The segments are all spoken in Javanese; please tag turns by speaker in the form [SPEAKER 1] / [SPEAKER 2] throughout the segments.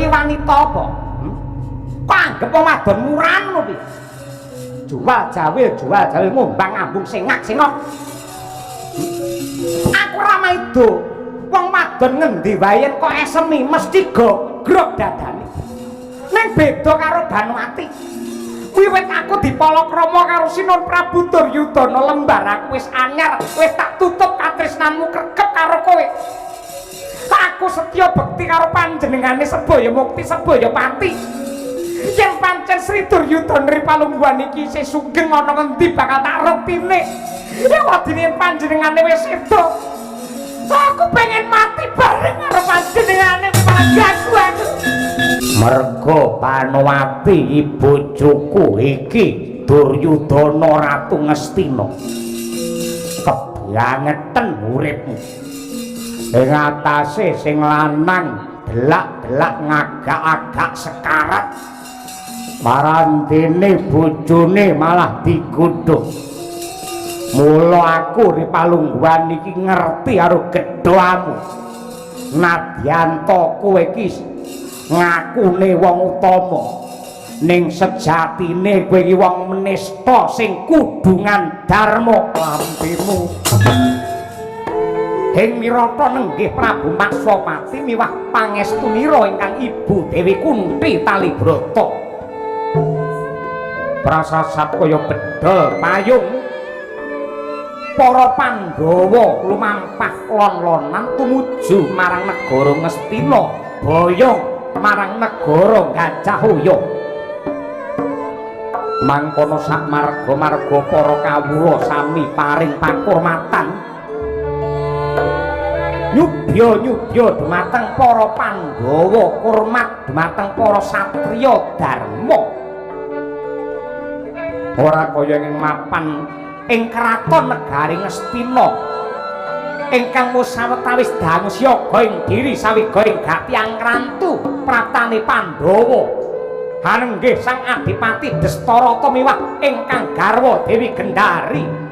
[SPEAKER 1] iki wanita apa? Kok anggap wong wadon murahan ngono piye? Jual jawil ngombang ngambung sengak-sengok. Aku ora maido. Wong wadon ngendi wae yen kok esemi mesti grog dadane. Ning beda karo Banwati. Wiwit aku dipalakrama karo Sinon Prabu Duryudana lembar aku wis anyar, wis tak tutup katresnanmu kregep karo kowe. Aku setya bekti karo panjenengane Sebaya Mukti Sebaya Pati. Yen pancen Sri Duryudana Ripalungguhan iki isih sugeng ana ngendi bakal tak rektine. Ya wadine panjenengane wis sedo. Aku pengen mati bareng karo panjenengane panggaku aku. Merga Panwati bojoku iki Duryudana Ratu Ngastina. Kebyangeten uripmu. Ing atase sing lanang delak-delak ngagak-agak sekarat. Marantene bojone malah digodhog. Mula aku Ripalungguhan iki ngerti karo gedhoamu. Nadyanto kowe iki ngakune wong utama ning sejatine kowe iki wong menista sing kudungan dharma lampimu. Ing mirata nenggih Prabu Maksapati miwah pangestunira ingkang Ibu Dewi Kunti Talibrata. Prasasat kaya bedol payung para Pandhawa lumampah lon-lonan tumuju marang negara Ngastina boyong marang negara Gajahhoya. Mangkono sak marga-marga para kawula sami paring pakurmatan nyubya dhumateng para Pandhawa, kurmat dhumateng para satriya dharma. Ora kaya ing mapan ing kraton negari Ngastina ingkang musawetawis dangu siyaga ing diri sawiga ing Gatyang Krantu pratane Pandhawa. Hanenggih Sang Adipati Dastarata miwah ingkang garwa Dewi Gendari.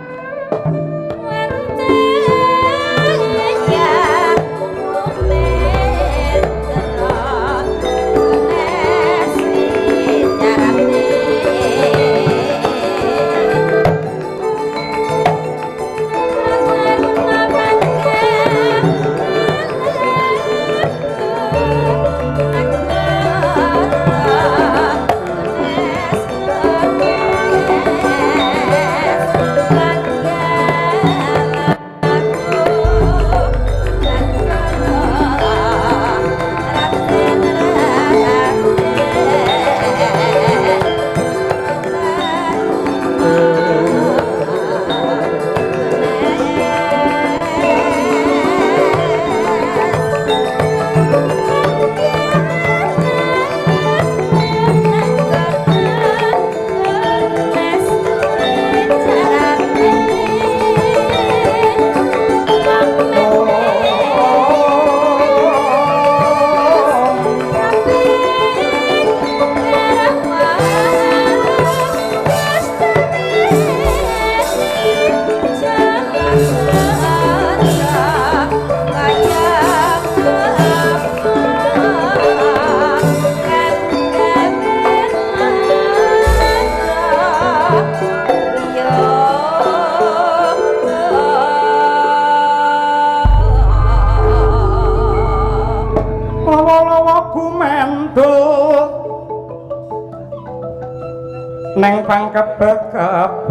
[SPEAKER 1] Neng pangkebek-kebek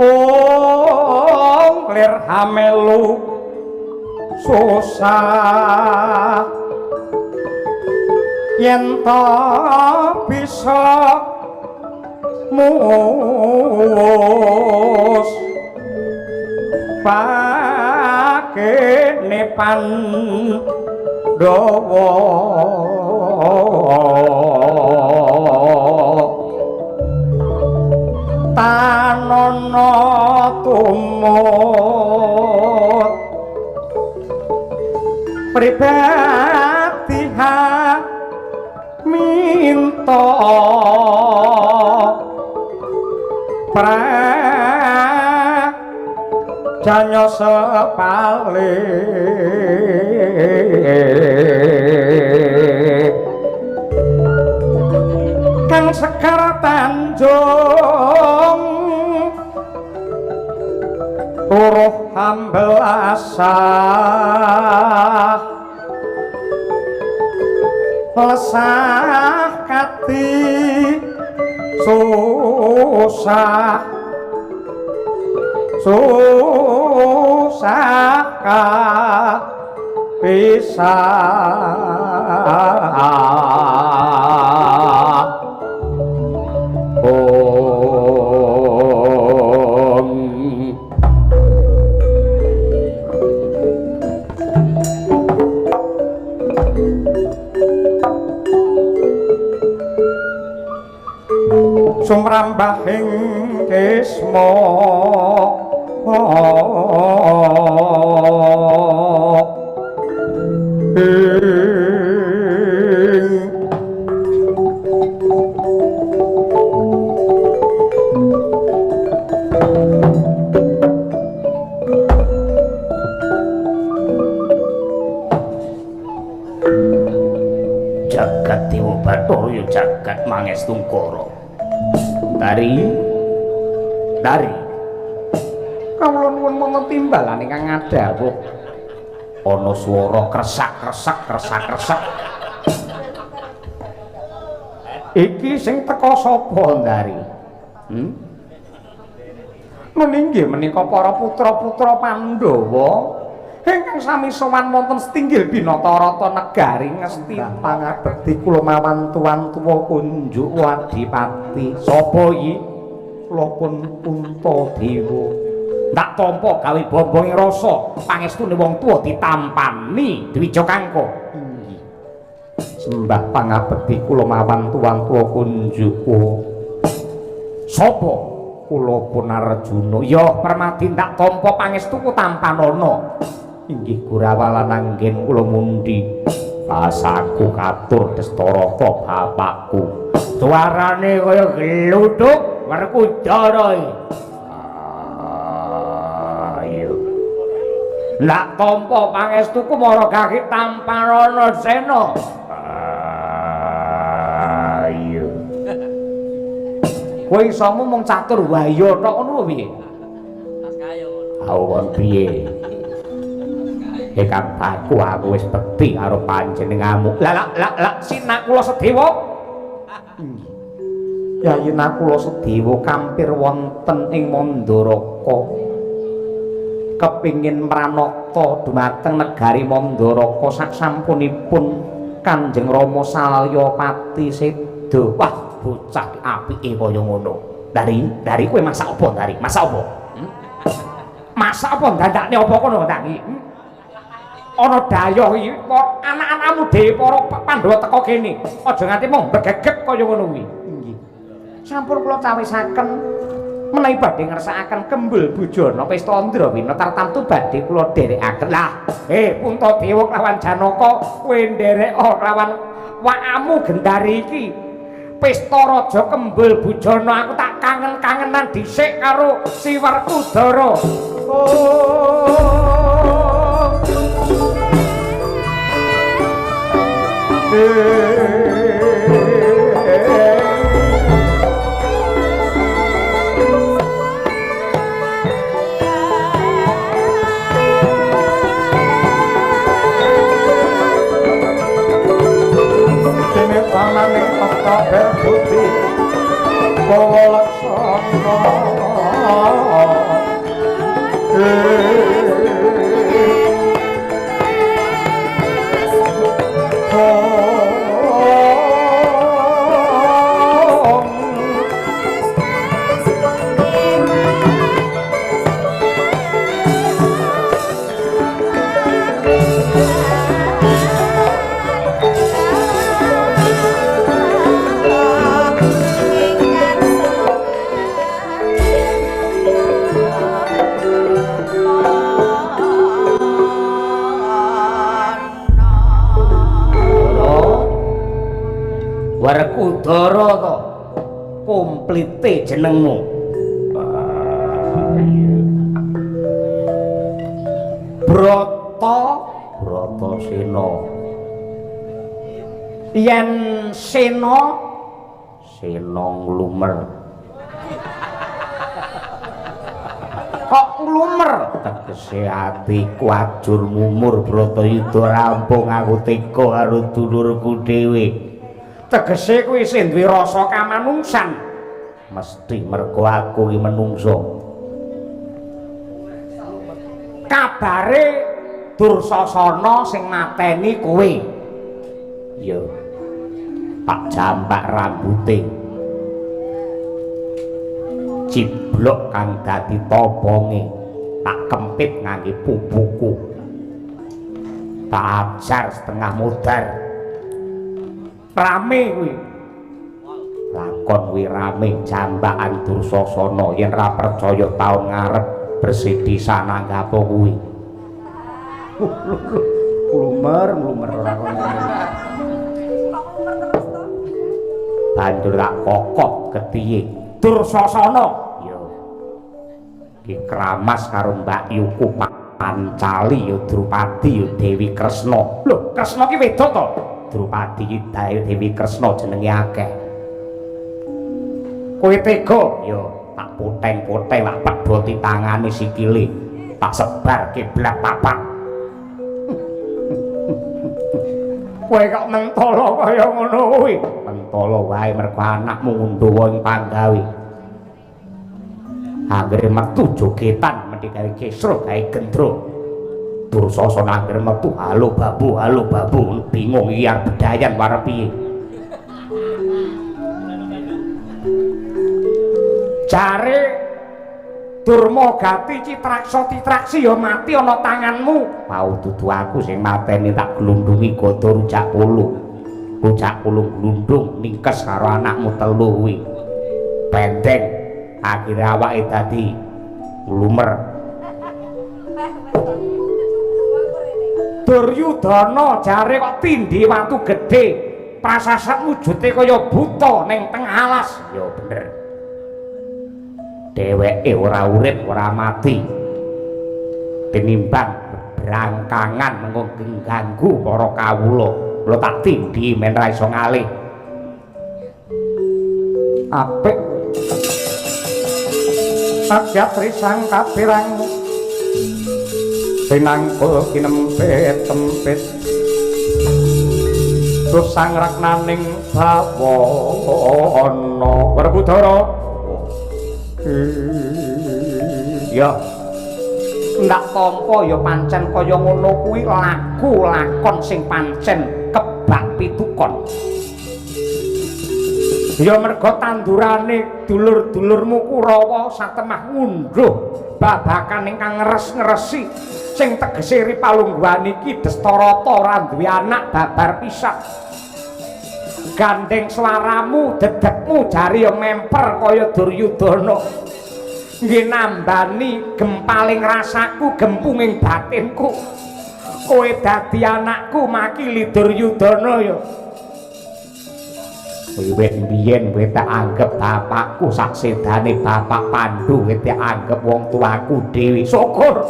[SPEAKER 1] oh lir hamelu susah yen to bisa mus pakene Pandhawa tanana tumut pribadi minta janyo sepale kang Sekar Tanjung turuh ambelasah lesah kati susah bisa sumrambahing kesmo
[SPEAKER 2] jagat Dewa Bathara jagat Mangestungkara. Dari
[SPEAKER 1] kawula nuwun wonten timbalan ingkang ngadhawuh ana swara kresak-kresak iki sing teka sapa Ndari? Meninggi menika para putra-putra Pandhawa ingkang sami sowan wonten setinggil Binatarata negari ngesti pangabekti kula mawan tuan tuwa kunjuk Wadipati. Sapa iki? Kula pun Puntadewa. Ndak tampa gawe bombonge rasa pangestune wong tuwa ditampani Dwija Kangka. Inggih. Sembah pangabekti kula mawan tuan tuwa kunjuk. Sapa? Kula pun Arjuna. Ya Permadi ndak tampa pangestuku tampanana. Inggih Kurawa nanggen kula mundi pasaku katur Destarata bapakku suarane kaya gluduk Werkudara ayo lak tampa pangestuku mara kaki tampanana Sena ayo kowe iso mung catur wahya tok ngono piye tas kayo awon piye Kang Baku aku wis bekti karo panjenenganmu. Lah sinak kula Sedewa. Ya yen kula Sedewa kampir wonten ing Mandaraka. Kepingin mranata dumateng negari Mandaraka saksampunipun Kanjeng Rama Salyapati seda. Wah, bocah apike kaya ngono. Dari kowe masak apa, Dari? Masak apa? Masak apa dandakne apa kono, Dari? Ana dayoh iki anak-anakmu dhewe para Pandhawa teka kene aja nganti mung begegek kaya ngono kuwi. Nggih. Sampun kula cawisaken menawi badhe ngersakaken kembul bujana pesta Andrawina tartamtu badhe kula dherekaken. Lah, Puntadewa kelawan Janaka kowe nderek kelawan wakamu Gendari iki. Pesta raja kembul bujana aku tak kangen-kangenan dhisik karo Si Werkudara. Dene pamaning tata berbuti bawa laksana Werkudara to komplite jenengmu.
[SPEAKER 2] Sena.
[SPEAKER 1] Yen Sena
[SPEAKER 2] nglumer.
[SPEAKER 1] Kok nglumer?
[SPEAKER 2] Tegese atiku ajur mumur Bratayuda rampung aku teka karo dulurku dhewe.
[SPEAKER 1] Tegese kuwi isih duwe rasa kamanungsan.
[SPEAKER 2] Mesti mergo aku iki menungso.
[SPEAKER 1] Kabare Dursasana sing mateni kowe.
[SPEAKER 2] Ya. Tak jambak rambuté. Ciblok kang dadi tobonge tak kempit ngangge pupuku. Tak ajar setengah modar.
[SPEAKER 1] Rame kuwi.
[SPEAKER 2] Lakon kuwi rame jambakan Dursasana yen ra percaya taun ngarep bersidi sananggapo kuwi.
[SPEAKER 1] Nglumer ora kono.
[SPEAKER 2] Banjur tak kokok ketiye
[SPEAKER 1] Dursasana.
[SPEAKER 2] yo iki kramas karo Mbak Yuku Pancali yo Drupadi yo Dewi Kresna.
[SPEAKER 1] Lho, Kresna ki wedok to?
[SPEAKER 2] Drupadi iki Dewi Kresna jenenge akeh.
[SPEAKER 1] Kowe tega
[SPEAKER 2] Yo tak poteng-poteng tak pedhoti tangane sikile tak sebarke blak papak.
[SPEAKER 1] kowe kok mentala kaya ngono kuwi.
[SPEAKER 2] Mentala wae mergo anakmu ngundawa ing panggawe. Anggere metu jogetan mesti gawe kesro gawe gendro. Dursasana anggere metu halo babu bingung iki arep bedayan warep piye.
[SPEAKER 1] Jare Durmagati Citraksa ya mati ana tanganmu.
[SPEAKER 2] Mau dudu aku sing mateni tak glundungi gada rujak pulu. Rujak pulu glundung ningkes karo anakmu telu kuwi. Benteng akhire awake dadi nglumer.
[SPEAKER 1] Duryudana jare kok tindhi watu gedhe. Prasasat wujude kaya buta ning tengah alas.
[SPEAKER 2] Ya bener. Dheweke ora urip ora mati tinimbang berangkangan mengko ganggu para kawula kula tak tindhi men ra iso ngalih
[SPEAKER 1] Apik Sakyatri sang kapirang pinangkul kinempet-tempet terus sang raknaning bawana Werkudara.
[SPEAKER 2] ya
[SPEAKER 1] ndak tampa ya pancen kaya ngono kuwi lagu lakon sing pancen kebak pitukon. Ya merga tandurane dulur-dulurmu Kurawa satemah ngunduh babakan ingkang ngeres-ngeresi sing tegese Ripalungguhan iki Destarata ora duwe anak babar pisak. Gandeng swaramu dedekmu jari ya memper kaya Duryudana. Nggih nambani gempaling rasaku gempunging batinku. Kowe dadi anakku makili Duryudana ya.
[SPEAKER 2] wiwit biyen kowe tak anggap bapakku sak sedane bapak Pandhu kowe tak anggap wong tuaku dhewe.
[SPEAKER 1] Syukur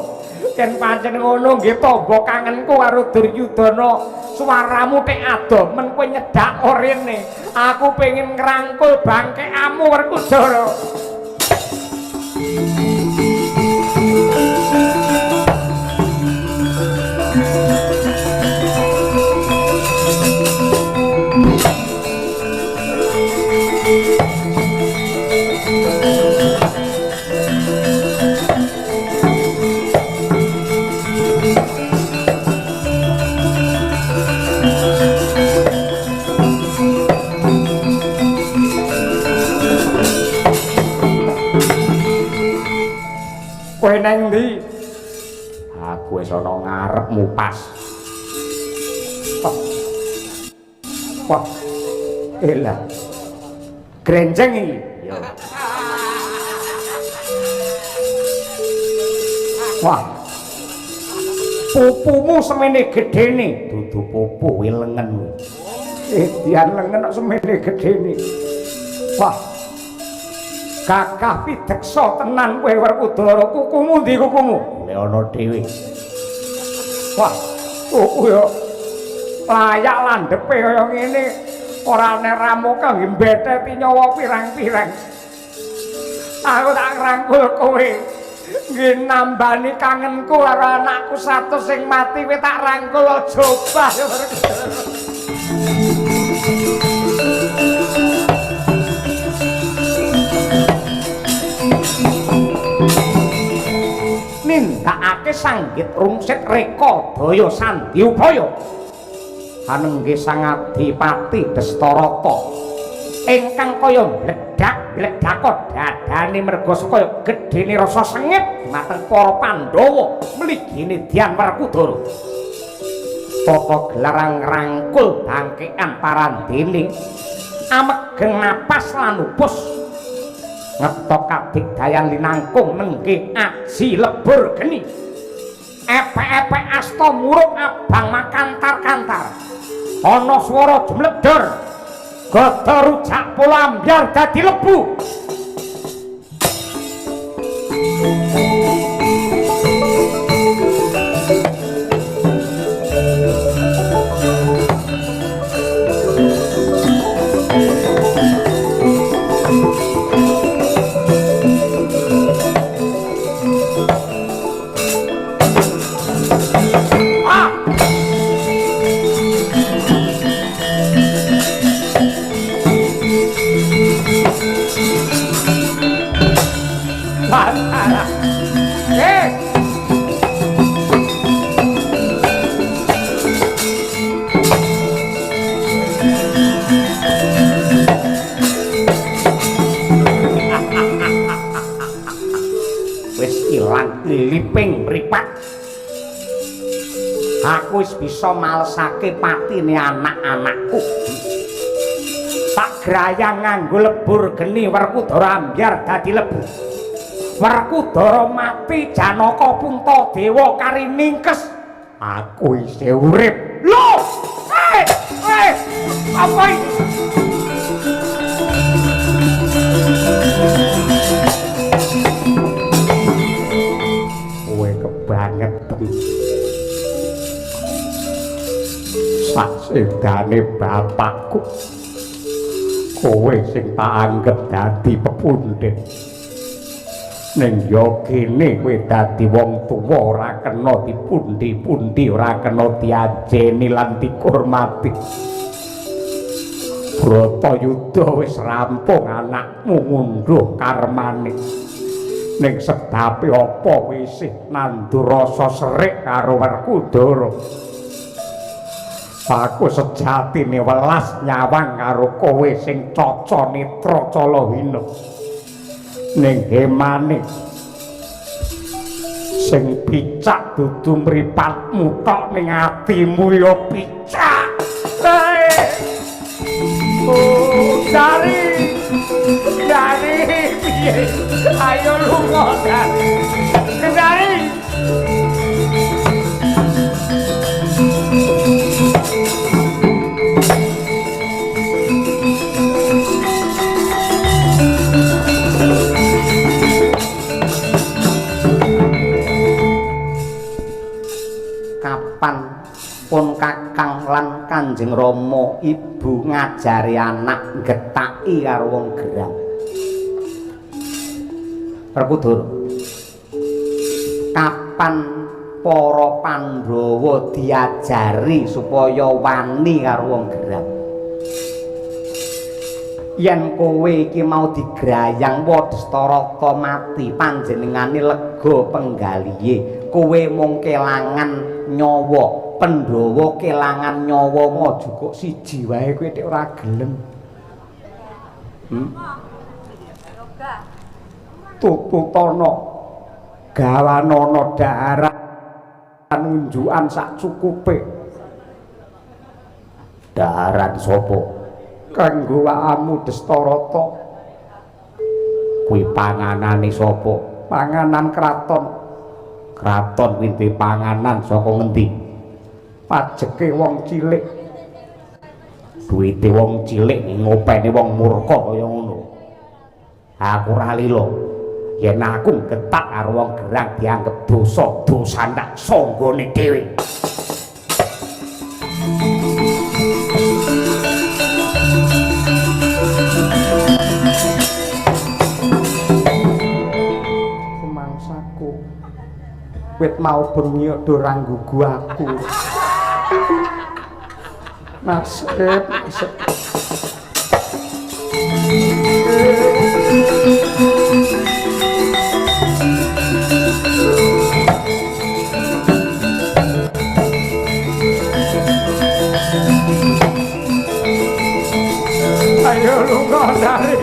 [SPEAKER 1] yen pancen ngono nggih tamba kangenku karo Duryudana. Suaramu tek adomen kowe nyedak orene. Aku pengen ngrangkul bangkekamu Werkudara. Kowe nang ndi?
[SPEAKER 2] Aku wis ana ngarepmu pas.
[SPEAKER 1] Wah. Elah. Grenjeng iki.
[SPEAKER 2] Ya.
[SPEAKER 1] Wah. Pupumu semene gedene.
[SPEAKER 2] Dudu pupu lengen.
[SPEAKER 1] Dian lengen kok semene gedene. Wah. Kakah pideksa tenan kowe Werkudara. Kukumu ndi kukumu?
[SPEAKER 2] Lek ana dhewe.
[SPEAKER 1] Wah, yo layak landhepe kaya ngene. Ora nek ramu kangge mbetheti nyawa pirang-pirang. Aku tak ngrangkul kowe. Nggih nambani kangenku karo anakku satu sing mati kowe tak rangkul aja obah. Nindakake sanggit rungsit reka daya sandi upaya. Anengge sang adipati Destarata ingkang kaya bledak-bledakok dadane merga kaya gedhene rasa sengit mateng para Pandhawa mligine Dyan Werkudara. Tata gelarang rangkul bangkekan parandene amegeng napas lan upus ngetok kadigdayan linangkung nengge aji lebur geni epek-epek asta muruk abang makantar-kantar ana swara jemledor gada rujak pola ambyar dadi lebu. Liping mripat aku wis bisa malesake patine anak-anakku tak grayang nganggo lebur geni Werkudara ambyar dadi lebu. Werkudara mati Janaka Puntadewa kariningkes aku isih urip. Lho apa iki? Kebangetan sasedane bapakku kowe sing tak anggap dadi pepundhen ning yo kene kowe dadi wong tuwa ora kena dipundi-pundi ora kena diajeni lan dikurmati. Bratayuda wis rampung anakmu ngunduh karmane ning sebabe apa wisih nandur rasa serik karo Werkudara. Aku sejatine welas nyawang karo kowe sing caca netra calahina ning hemane sing picak dudu mripatmu tok ning atimu ya picak. Dari piye? Ayo lunga Dari. Kendari. Kapan pun Kakang lan Kanjeng Rama ibu ngajari anak getaki karo wong gerang. Werkudara, kapan para Pandhawa diajari supaya wani karo wong gerang? Yen kowe iki mau digrayang Destarata mati panjenengane lega penggalihe, kowe mung kelangan nyawa. Pandhawa kelangan nyawa maju kok siji wae kowe nek ora gelem. Tututana gawanana daharan unjukan sak cukupe. Daharan sapa? Kanggo awakmu Destarata. Kuwi panganane sapa? Panganan kraton. Kraton kuwi panganan saka ngendi? Pajeke wong cilik. Duwite wong cilik ngopeni wong murka kaya ngono. Aku ora lila. Yen aku getak karo wong gerang dianggep dosa, dosa ndak sanggane dhewe. Semangsaku wit mau bengi do ranggugu aku. Nasib ayo lunga dari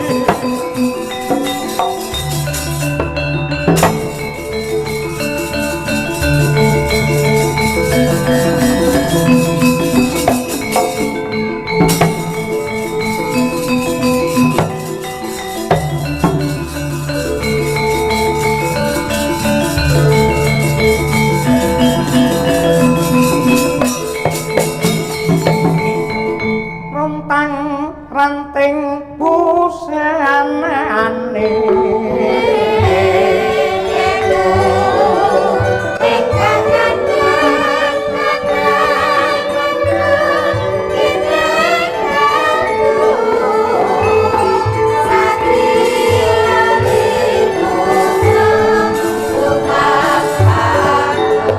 [SPEAKER 1] ranting busanane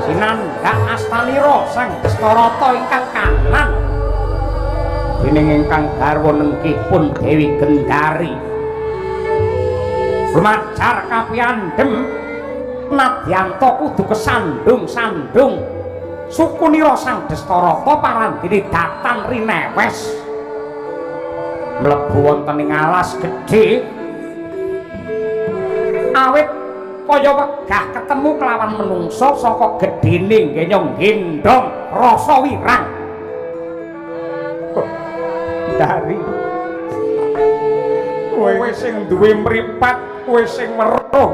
[SPEAKER 1] Sinanda Astanira sang Dastarata ingkang kanan dening ingkang garwa nengkipun Dewi Gendari lumajar kapiyandhem nadyanto kudu kesandung-sandung sukunira sang Dastarata parandene datan rinewes mlebu wonten ing alas gedhe awit kaya wegah ketemu kelawan menungsa saka gedhene ngenyong gendong rasa wirang. Dari kowe sing duwe mripat, kowe sing weruh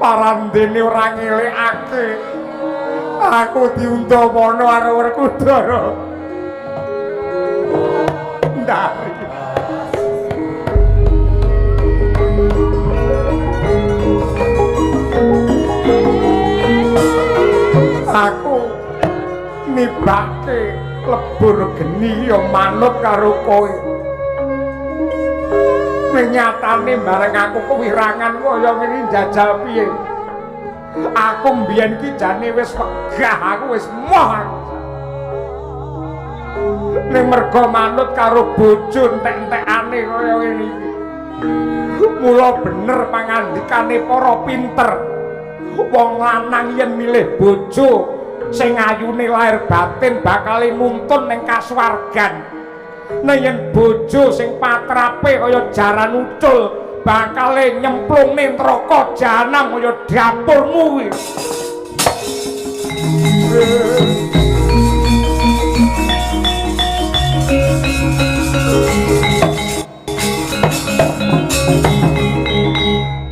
[SPEAKER 1] parandene ora ngelekake aku diundamana karo Werkudara. Dari aku nibake lebur geni ya manut karo kowe. Nyatane bareng aku kewirangan kaya ngene njajal piye. Aku mbiyen ki jane wis wegah, aku wis moh. Ning merga manut karo bojo entek-entekane kaya ngene iki. Mula bener pangandikane para pinter. Wong lanang yen milih bojo sing ayune lahir batin bakal nuntun ning kasuwargan. Nek yen bojo sing patrape kaya jaran ucul bakal nyemplung ning neraka jahanam kaya dapurmu kuwi.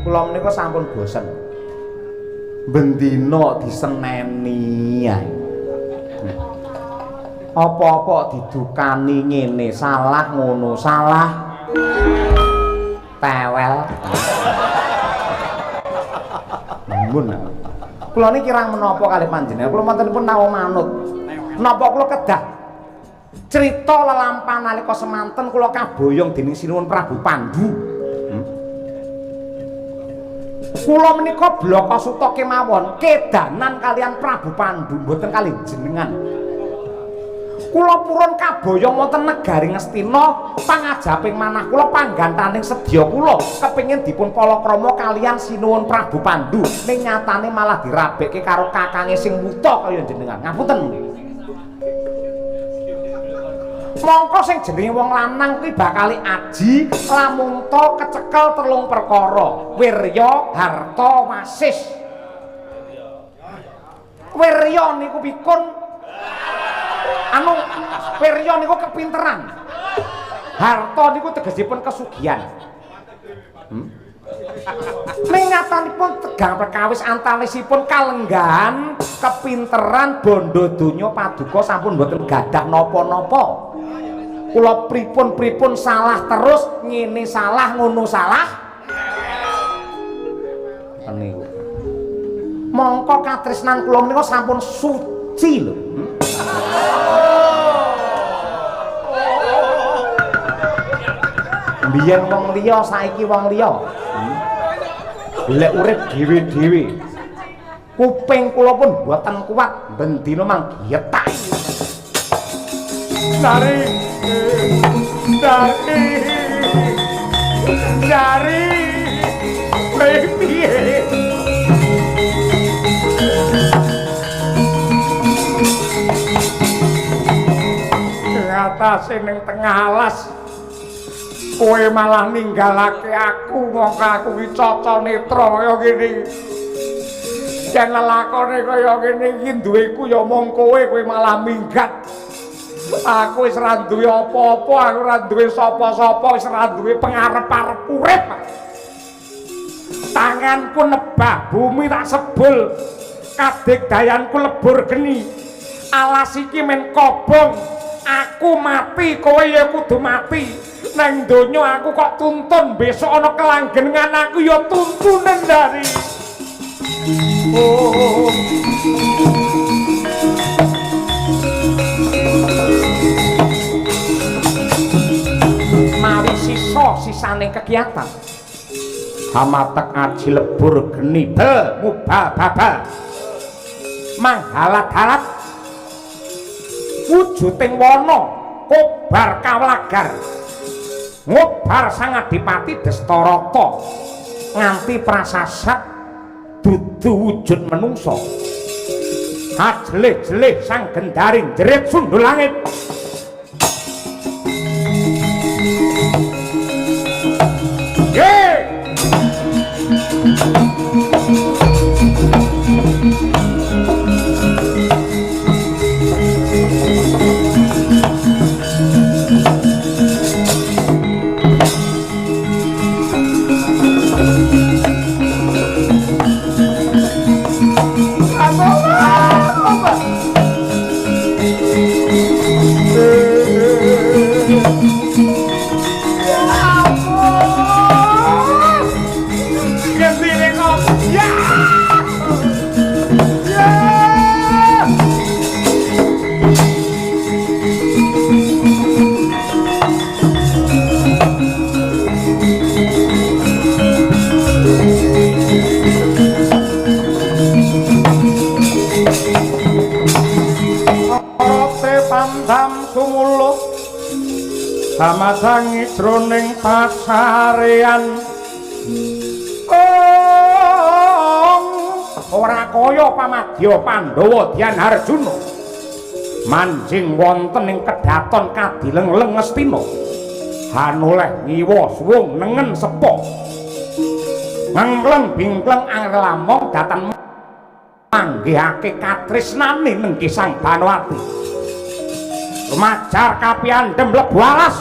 [SPEAKER 1] Kula menika sampun bosen. Bendina diseneni ae. Apa-apa didukani ngene salah ngono salah. Tewel. Mun. Kula niki kirang menapa kalih panjenengan? Kula mantenipun nawa manut. Napa kula kedah crita lelampahan nalika semanten kula kaboyong dening Sinuwun Prabu Pandhu. Kula menika blaka suta kemawon kedanan kalian Prabu Pandhu mboten kalih jenengan. Kula purun kaboyong wonten negari Ngastina pangajaping manah kula panggantaning sedya kula kepengin dipun palakrama kalian Sinuwun Prabu Pandhu ning nyatane malah dirabekke karo kakange sing wuta kaya jenengan. Ngapunten. Mongko sing jenenge wong lanang kuwi bakali aji lamun to kecekel telung perkara wirya harta wasis. Wirya niku pikun wirya niku kepinteran, harta niku tegesipun kesugihan. Mengatanipun tegang perkawis antawasipun kalenggahan kepinteran bondo donya paduka sampun mboten gadah napa-napa. Kula pripun-pripun salah terus ngene salah ngono salah niku. Mongko katresnan kula menika sampun suci lho. Biyen wong liya saiki wong liya. Lek urip dhewe-dhewe kuping kula pun mboten kuat bendina manggiyetak. Dari piye ngatasi ning tengah alas kowe malah ninggalake aku mongko aku ki Caca Netra kaya ngene yen lelakone kaya ngene iki duweku ya mung kowe malah minggat. Aku wis ora duwe apa-apa, aku ora duwe sapa-sapa, wis ora duwe pangarep-arep urip. Tanganku nebah bumi tak sebul, kadigdayanku lebur geni. Alas iki men kobong, aku mati, kowe ya kudu mati. Nang donya aku kok tuntun, besok ana kelanggengan aku ya tuntunan dari. Oh. Mawi sisane kegiatan hamatek aji lebur geni mubah babal manghalat-halat wujuding wana kobar kawlagar ngobar sang adipati Destarata nganti prasasat dudu wujud menungso ajelih-jelih sang gendaring jerit sundul langit. Hamadang jroning pasarean ora kaya pamadya Pandhawa Dyan Arjuna manjing wonten ing kedaton kadileng-leng Ngastina hanoleh ngiwa suwung nengen sepo ngengleng bingkleng anglamong datan manggihake katresnane nenggi Sang Banowati Majar kapiandhem mlebu alas.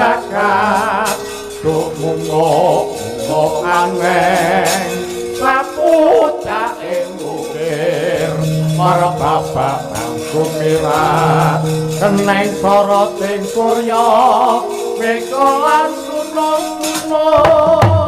[SPEAKER 3] jagat tumungo angeng sapucak ing ukir marababa kumirat keneng soroting surya mekalan sunung-sunung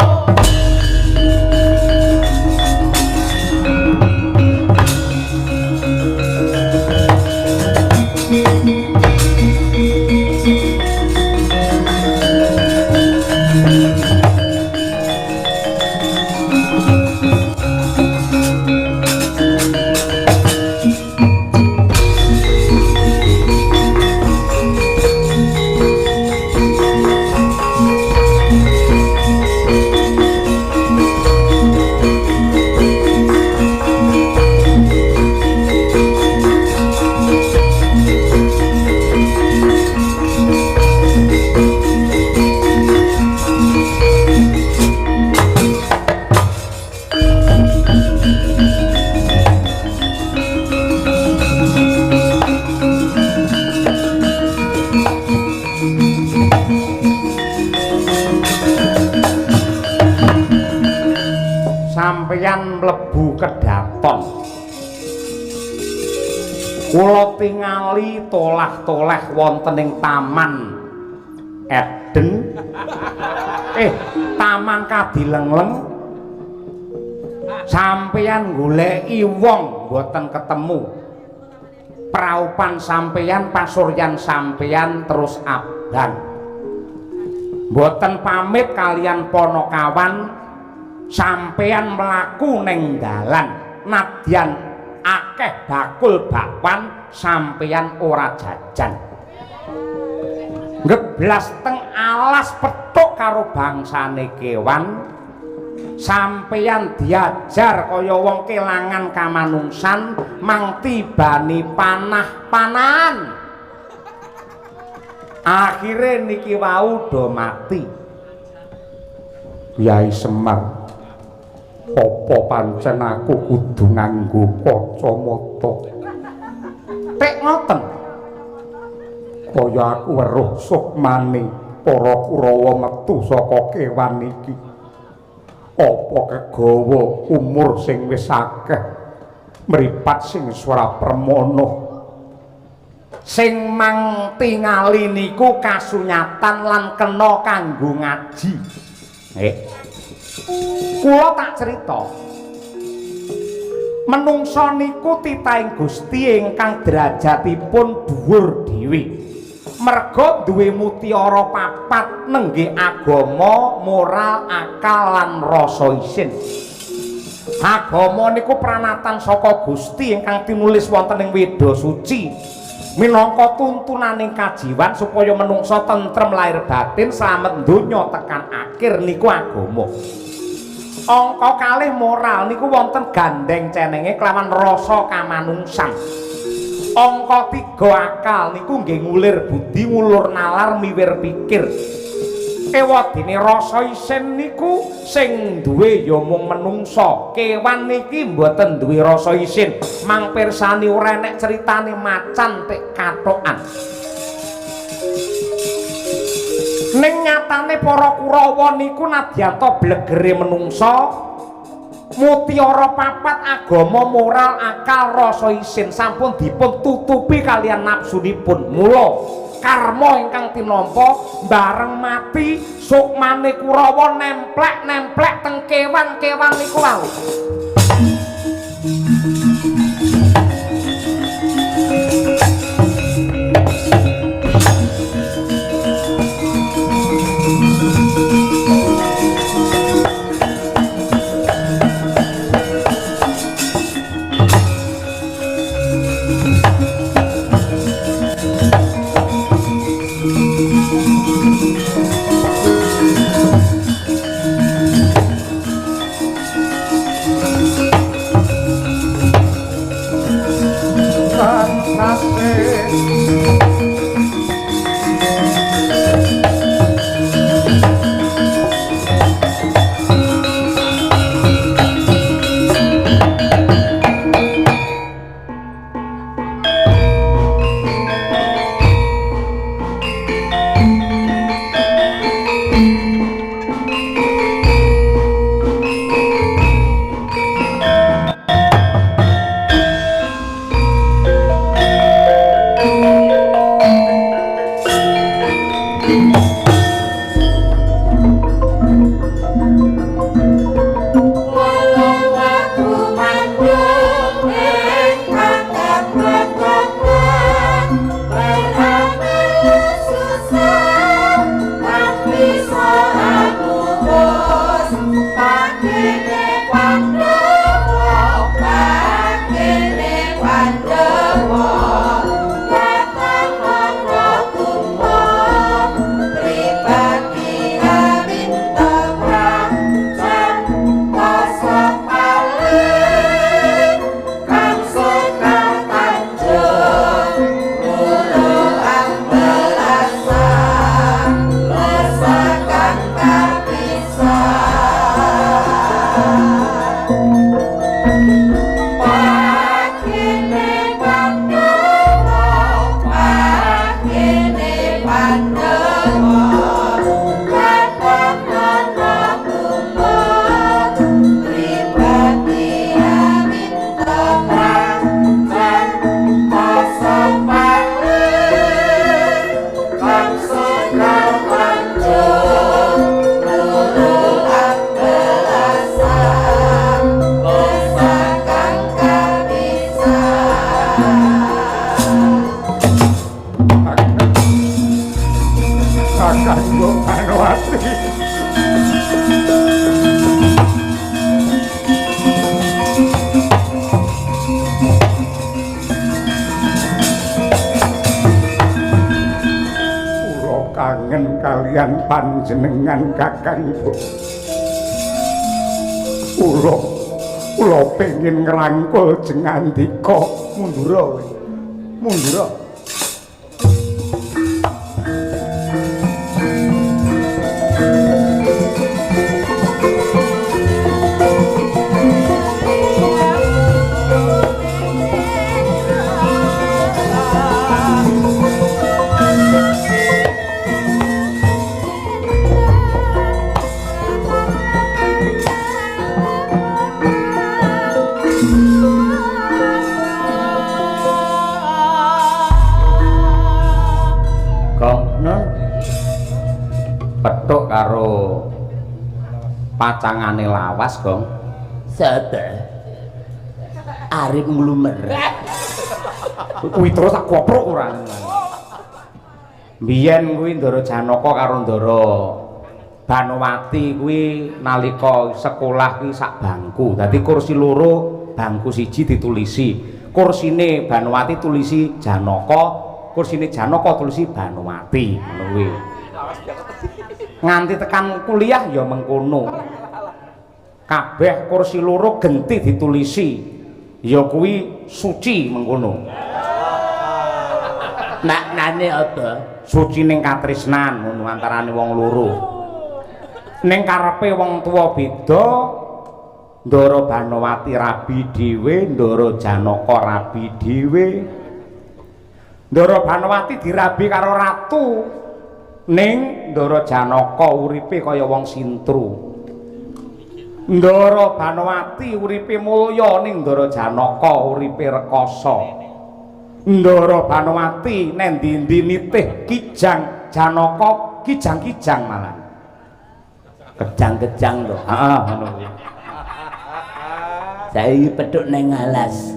[SPEAKER 1] sampeyan mlebu kedaton kula tingali tolah-toleh wonten ing taman Eden taman Kadilengleng sampeyan goleki wong mboten ketemu praupan sampeyan pasuryan sampeyan terus abang mboten pamit kalian Ponokawan sampeyan mlaku ning dalan nadyan akeh bakul bakwan sampeyan ora jajan ngeblas teng alas petuk karo bangsane kewan sampeyan diajar kaya wong kelangan kamanungsan mang tibani panah-panahan akhire niki wau do mati Kyai Semar apa pancen aku kudu nganggo kacamata tek ngoten kaya aku weruh sukmane para Kurawa metu saka kewan iki apa kegawa umur sing wis akeh mripat sing swara permana sing mang tingali niku kasunyatan lan kena kanggo ngaji kula tak cerita menungsa niku titahing Gusti ingkang derajatipun dhuwur dhewe merga duwe mutiara papat nenggih agama moral akal lan rasa isin agama niku pranatan saka Gusti ingkang tinulis wonten ing Weda Suci minangka tuntunaning kajiwan supaya menungsa tentrem lahir batin slamet donya tekan akhir niku agama angka kalih moral niku wonten gandeng cenenge kelawan rasa kamanungsan angka 3 akal niku nggih ngulir budi ngulur nalar miwir pikir ewadene rasa isin niku sing duwe ya mung menungsa kewan niki mboten duwe rasa isin mang pirsani ora enek critane macan tek katokan ning nyatane para Kurawa niku nadyan to blegere menungsa mutiara papat agama moral akal rasa isin sampun dipun tutupi kalian nafsunipun mula karma ingkang tinampa bareng mati sukmane Kurawa nemplek teng kewan-kewan niku wau kalian panjenengan Kakang. Kula pengin ngrangkul jengandika mundura.
[SPEAKER 2] Petuk karo pacangane lawas, Gong.
[SPEAKER 4] Sapa? Arep nglumer.
[SPEAKER 2] Kuwi terus tak koprok ora. Biyen kuwi Ndara Janaka karo Ndara Banowati kuwi nalika sekolah kuwi sak bangku. Dadi kursi loro, bangku siji ditulisi. Kursine Banowati tulisi Janaka, kursine Janaka tulisi Banowati. Ngono kuwi. Nganti tekan kuliah ya mengkono. Kabeh kursi loro genti ditulisi. Ya kuwi suci mengkono.
[SPEAKER 4] Maknane apa?
[SPEAKER 2] Suci ning katresnan ngono antarane wong loro. Ning karepe wong tuwa beda, Ndara Banowati rabi dhewe, Ndara Janaka rabi dhewe. Ndara Banowati dirabi karo ratu. Ning Ndara Janaka uripe kaya wong sintru. Ndara Banowati uripe mulya ning Ndara Janaka uripe rekoso. Ndara Banowati nek ndi-ndi nitih kijang, Janaka kijang-kijang malah.
[SPEAKER 4] Kejang-kejang lho.
[SPEAKER 2] Heeh, ngono kuwi.
[SPEAKER 4] Saiki petuk nang alas.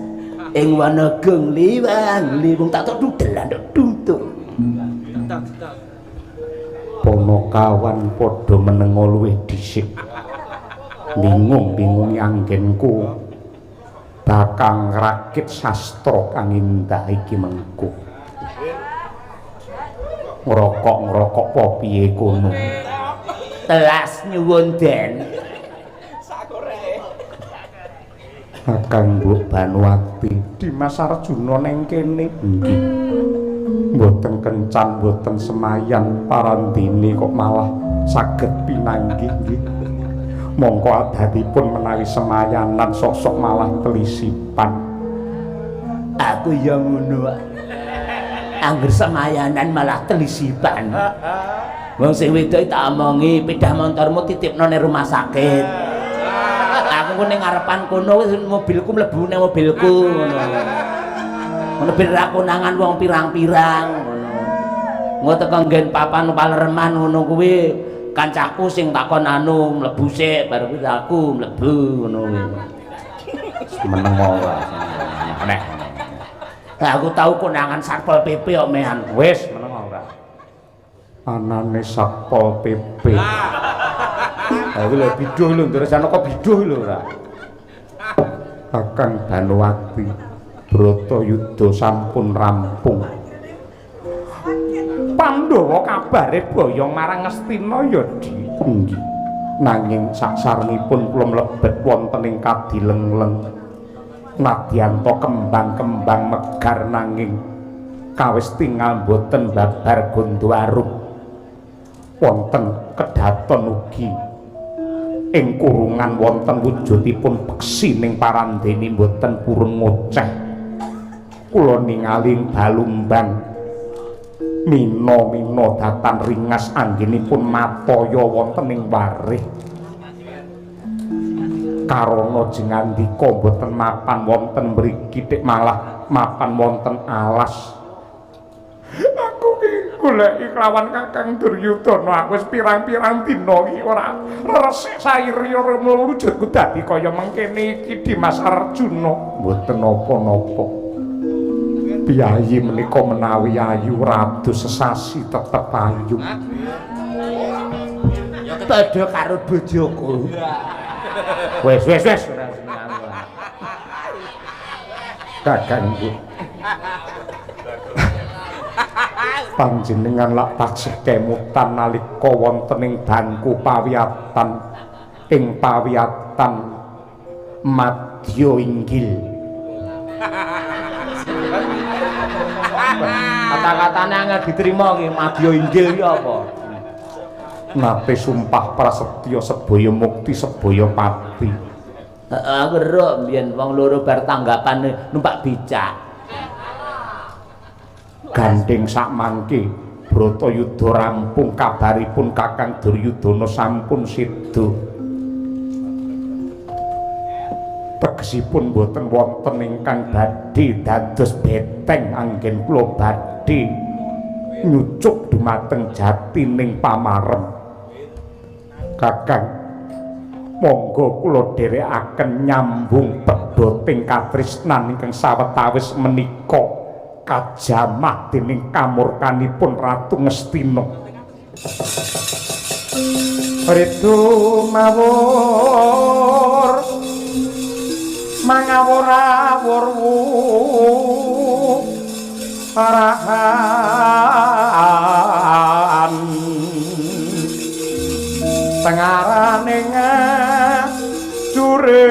[SPEAKER 4] Ing Wanagung liwang tak tok dudelan tok tuntuk.
[SPEAKER 2] Ponokawan padha menenga luwih dhisik. Bingung anggenku bakang rakit sastra kang indah iki mengko. Ngrokok apa piye kono?
[SPEAKER 4] Telas nyuwun Den.
[SPEAKER 2] Kakang Mbok Banowati Dimas Arjuna neng kene nggih. Mboten kencan mboten semayan parandene kok malah saged pinanggih nggih. Mongko adatipun menawi semayanan sosok malah telisipan.
[SPEAKER 4] Aku ya ngono. Angger semayanan malah telisipan. Wong sing wedok tak omongi pedah montormu titipno ning rumah sakit. Aku ning ngarepan kono wis mobilku mlebu ning mobilku ngono. Ngono ben ra konangan wong pirang-pirang ngono. Engko teko nggen papan palereman ngono kuwi kancaku sing takon anu mlebu sik baru kuwi aku mlebu ngono kuwi.
[SPEAKER 2] Meneng ora aneh.
[SPEAKER 4] Lah aku tau konangan Satpol PP kok mehan.
[SPEAKER 2] Wis meneng ora.
[SPEAKER 1] Anane Satpol PP.
[SPEAKER 2] Ha iki lho biduh lho ndresane kok biduh lho ora.
[SPEAKER 1] Kakang Banowati Bratayuda sampun rampung. Pandhawa kabare boyong marang Ngastina ya dienggi. Nanging saksarengipun kula mlebet wonten ing Kadilengleng. Nadyan to kembang-kembang megar nanging kawis tingal boten babar Gondowarup. Wonten kedaton ugi ing kurungan wonten wujudipun peksi ning parandene boten purun ngoceh. Kula ningali balumbang mina-mina datan ringas anggenipun mataya wonten ing warih. Karana jengandika boten mapan wonten mriki tek malah mapan wonten alas. Aku ki goleki kelawan Kakang Duryudana aku wis pirang-pirang dina iki ora resik sairi ora wujudku dadi kaya mengkene iki Dimas Arjuna. Mboten napa-napa. Piyayi menika menawi ayu rados sesasi tetep ayu.
[SPEAKER 4] Padha karo bojoku.
[SPEAKER 2] Wis
[SPEAKER 1] Kakang panjenengan lak taksih kemutan nalika wonten ing bangku pawiyatan ing pawiyatan Madya Inggil.
[SPEAKER 4] Kata-katane angel diterima iki Madya Inggil iki apa?
[SPEAKER 1] Nate sumpah prasetya sebaya mukti sebaya pati.
[SPEAKER 4] Aku ero mbiyen wong loro bar tanggapane numpak becak.
[SPEAKER 1] Gandeng sak mangke Bratayuda rampung kabaripun Kakang Duryudana sampun seda. Tegesipun boten wonten ingkang badhe dados beteng anggen kula badhe nyucuk dumateng jatining pamarem. Kakang monggo kula dherekaken nyambung pedoting katresnan ingkang sawetawis menika kajamah dening kamurkanipun Ratu Ngastina. Ritu mawur mangawur-awur arahan tengaraning jure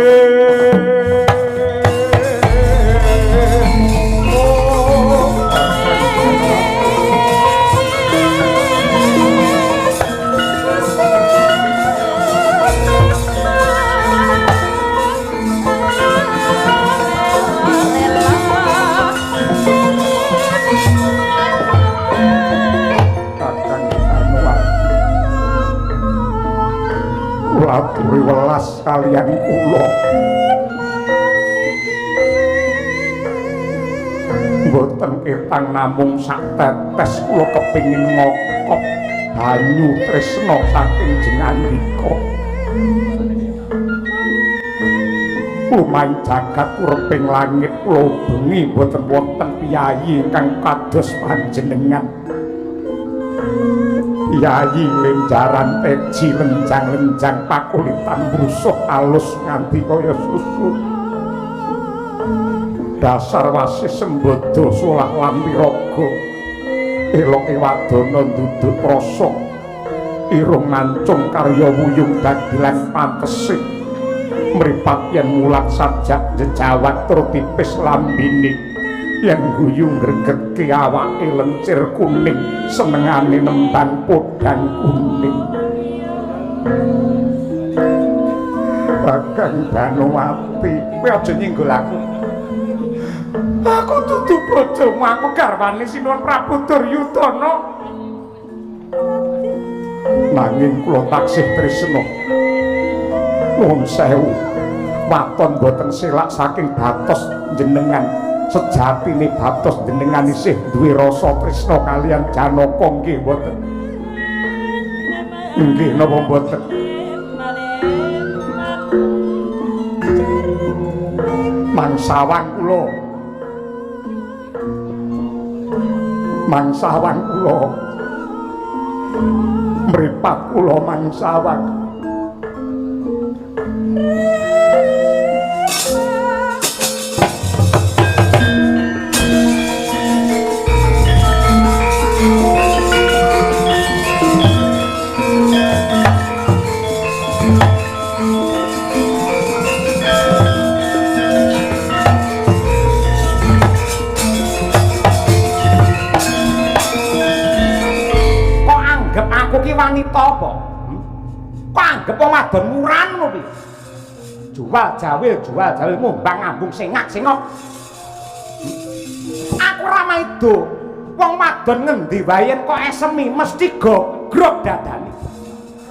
[SPEAKER 1] aturi welas kalian kula. Mboten ketang namung sak tetes kula kepingin ngokok banyu tresna saking jengandika. Lumayan jagat uriping langit kula bengi mboten wonten piyayi ingkang kados panjenengan. Yayi lenjaran teji lenjang-lenjang pakulitan brusuk alus nganti kaya susu. Dasar wasis sembodo solah lan piraga. Eloke wadana nduduk rasa. Irung mancung karya wuyung dagelan pantesih. Mripat yen mulat sajak jejawat tur tipis lambene. Yang guyung gregetke awake lencir kuning senengane nembang podang kuning. Kakang Banowati, kowe aja nyenggol aku. Aku dudu bojomu, aku garwane Sinuwun Prabu Duryudana. Nanging kula taksih tresna. Nuwun sewu, waton boten selak saking batos jenengan. sejatine Batos jenengan isih duwe rasa tresna kaliyan Janaka nggih mboten? Nggih napa mboten? Mangsawang kula. Mangsawang kula. Mripat kula mangsawang. Wanita apa? Kok anggap wadon muran ngono piye? Jual jawil mumbang ngambung sengak-sengok. Aku ora maido. Wong wadon ngendi wae yen kok esemi mesti gogrok dadane.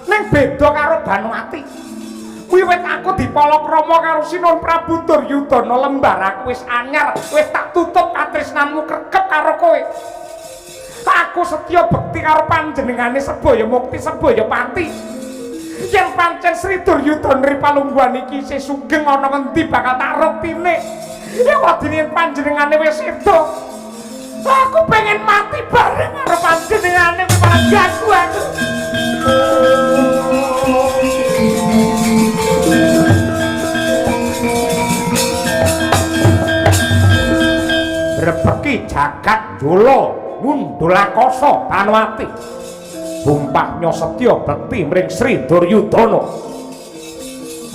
[SPEAKER 1] Ning beda karo Banowati. Wiwit aku dipalakrama karo Sinuhun Prabu Duryudana lembar aku wis anyar, wis tak tutup katresnanmu kregep karo kowe. Aku setya bekti karo panjenengane Sebaya Mukti Sebaya Pati. Yen pancen Sri Duryudana Ripalungguhan iki isih sugeng ana ngendi bakal tak ruktine. Ya wadine panjenengane wis sedo. Aku pengen mati bareng karo panjenengane malah ganggu aku. Rebeki jagat Jolo Ngundulakoso Banowati bumpahnya setya bekti mring Sri Duryudana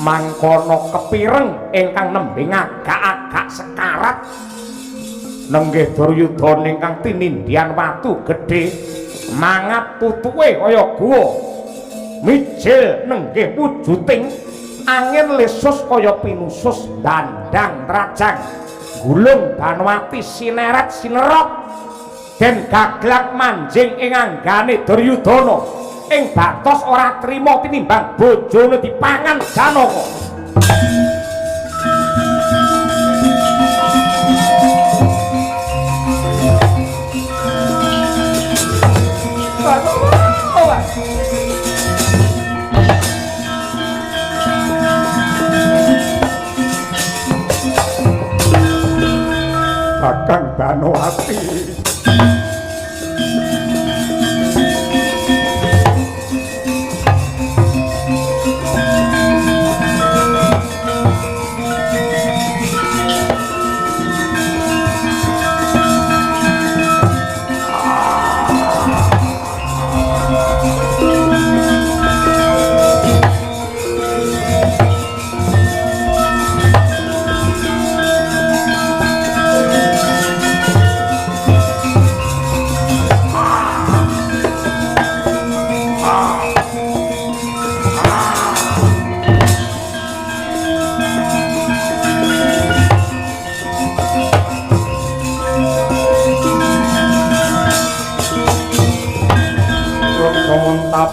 [SPEAKER 1] mangkono kepireng ingkang nembe agak-agak sekarat nenggih Duryudana ingkang tinindhian watu gedhe mangat tutuke kaya guwa mijil nenggih wujuting angin lesus kaya pinusus dandang rajang gulung Banowati sineret sinerot den gaglak manjing ing anggane Duryudana ing Batos ora trima tinimbang bojone dipangan Janaka. Kakang Banowati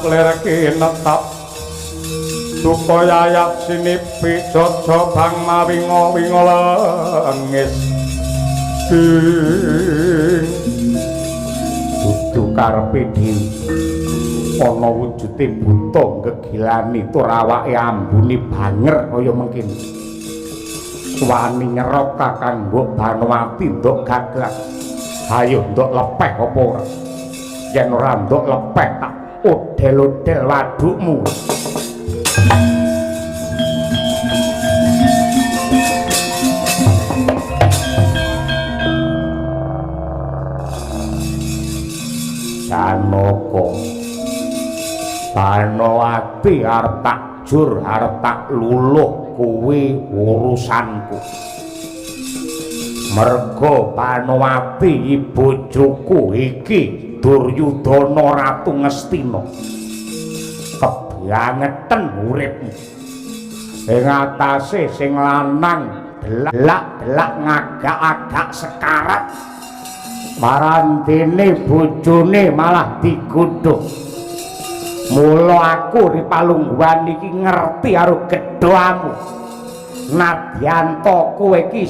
[SPEAKER 1] lerke netap supaya yak sinipi jojo bang mawingo-wingo lengis dudu karepe dhewe ana wujude buta gegilani tur awake ambune banger kaya mengkene wani nyerok kakang mbok Banowati ndok gaglak ayo ndok lepeh apa ora yen ora ndok lepeh tak odel-odel wadukmu. Janaka Banowati arep tak jur arep tak luluh kuwi urusanku. Merga Banowati bojoku iki Duryudana Ratu Ngastina kebyangeten uripmu ing atase sing lanang delak-delak ngagak-agak sekarat marandene bojone malah digodhog mula aku Ripalungguhan iki ngerti karo gedhamu nadyanto kowe iki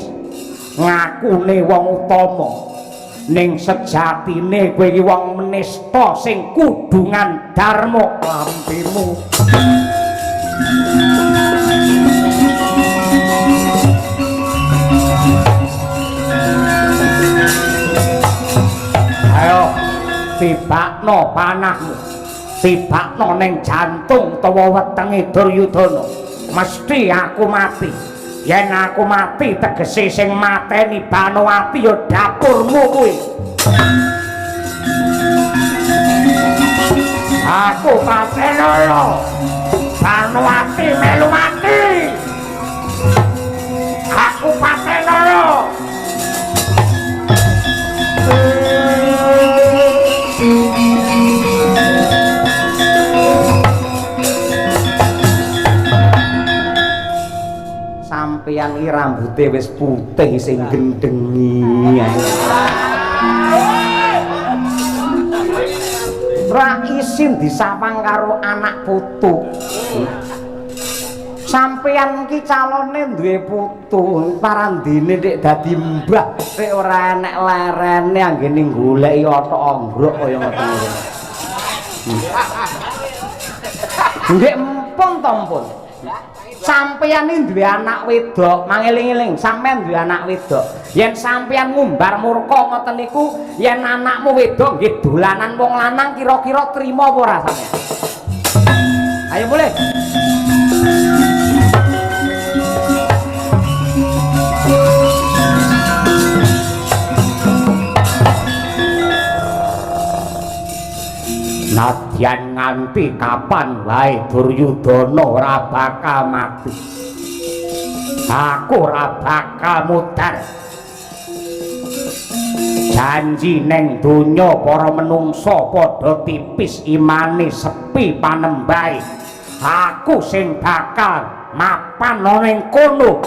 [SPEAKER 2] ngakune wong utama ning sejatine kowe iki wong menista sing kudungan dharma lampimu. Ayo tibakno panahmu, tibakno ning jantung utawa wetenge Duryudana. Mesti aku mati. Yen aku mati tegese sing mateni Banowati ya dapurmu kuwi. Aku patenono. Banowati melu mati. Aku patenono. Sampeyan iki rambuté wis putih sing gendhengi. Ra isin disawang karo anak putu. Sampeyan iki calone duwe putu, parandene nek dadi mbah nek ora enek lerene anggene goleki othok ombrok kaya ngoten iki. Nggih empun to empun. Sampeyan iki duwe anak wedok, mangeling-eling sampeyan duwe anak wedok. Yen sampeyan ngumbar murka ngoten niku, yen anakmu wedok nggih dolanan wong lanang kira-kira trima apa ora sampeyan? Ayo mulai. Nadyan nganti kapan wae Duryudana ora bakal mati. Aku ora bakal mudhar. Janji neng donya para menungsa padha tipis imane sepi panembahe. Aku sing bakal mapan ning kono.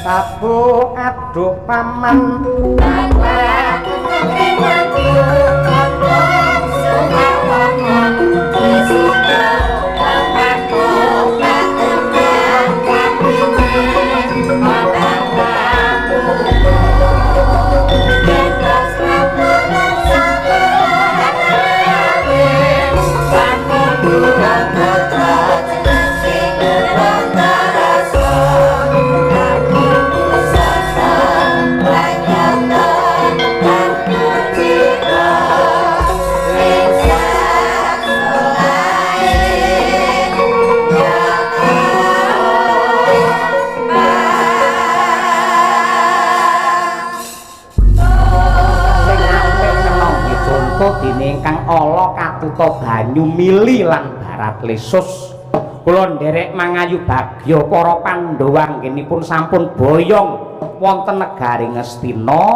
[SPEAKER 1] Aduh aduh paman ingkang ala katuta banyu mili lan barat lesus. Kula nderek mangayu bagya para Pandhawa anggenipun sampun boyong wonten negari Ngastina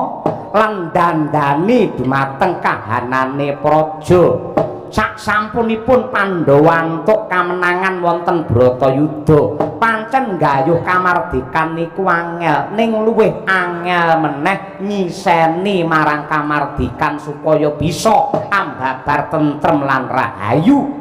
[SPEAKER 1] lan dandani dumateng kahanane praja. Sak sampunipun Pandhawa antuk kamenangan wonten Bratayuda. Pancen nggayuh kamardikan niku angel, ning luwih angel meneh nyiseni marang kamardikan supaya bisa ambabar tentrem lan rahayu.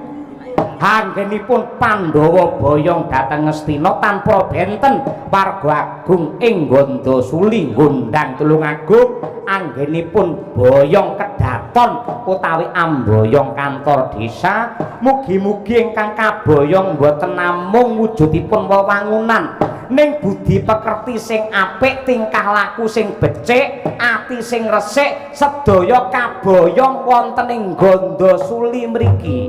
[SPEAKER 1] Anggenipun Pandhawa boyong dhateng Ngastina tanpa benten warga agung ing Gandasuli ngundang Tulungagung. Anggenipun boyong kedaton utawi amboyong kantor desa. Mugi-mugi ingkang kaboyong boten namung wujudipun wewangunan, ning budi pekerti sing apik, tingkah laku sing becik, ati sing resik, sedaya kaboyong wonten ing Gandasuli mriki.